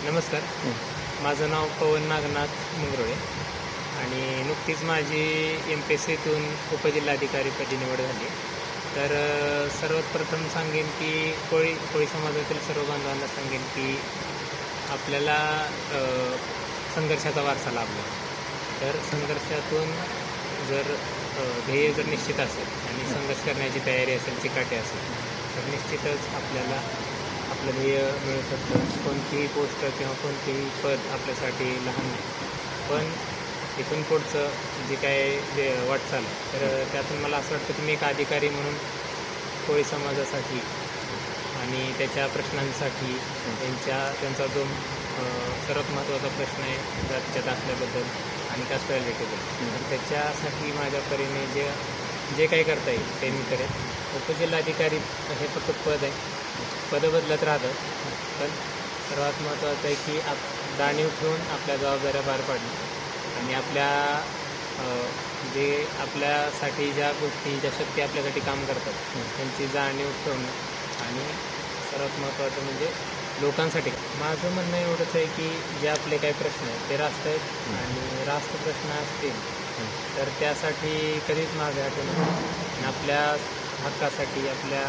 नमस्कार. माझं नाव पवन नागनाथ मुंगरोळे आणि नुकतीच माझी MPSCतून उपजिल्हाधिकारीपदी निवड झाली. तर सर्वात प्रथम सांगेन की कोळी समाजातील सर्व बांधवांना सांगेन की आपल्याला संघर्षाचा वारसा लाभला. तर संघर्षातून जर ध्येय जर निश्चित असेल आणि संघर्ष करण्याची तयारी असेल, चिकाटी असेल, तर निश्चितच आपल्याला आपलं ध्येय मिळू शकतं. कोणतीही पोस्ट किंवा कोणतेही पद आपल्यासाठी लहान नाही. पण इथून पुढचं जे काय वाटचाल तर त्यातून मला असं वाटतं की मी एक अधिकारी म्हणून कोळी समाजासाठी आणि त्याच्या प्रश्नांसाठी त्यांचा जो सर्वात महत्त्वाचा प्रश्न आहे जातीच्या दाखल्याबद्दल आणि कास्ट व्हॅलिडेटेबल, तर त्याच्यासाठी माझ्या परीने जे काही करता येईल ते मी करेन. उपजिल्हाधिकारी हे फक्त पद आहे, पदं बदलत राहतं, पण सर्वात महत्त्वाचं आहे की जाणीव ठेवून आपल्या जबाबदाऱ्या पार पाडणं आणि जे आपल्यासाठी ज्या गोष्टी ज्या शक्ती आपल्यासाठी काम करतात त्यांची जाणीव ठेवणं आणि सर्वात महत्त्वाचं म्हणजे लोकांसाठी. माझं म्हणणं एवढंच आहे की जे आपले काही प्रश्न आहेत ते रास्त आहेत आणि रास्त प्रश्न असतील तर त्यासाठी कधीच मागे हटू नका आणि आपल्या हक्कासाठी आपल्या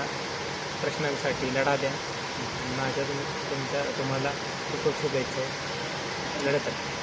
प्रश्नांसाठी लढा द्या. तुम्हाला खूप शुभेच्छा. लढत आहे.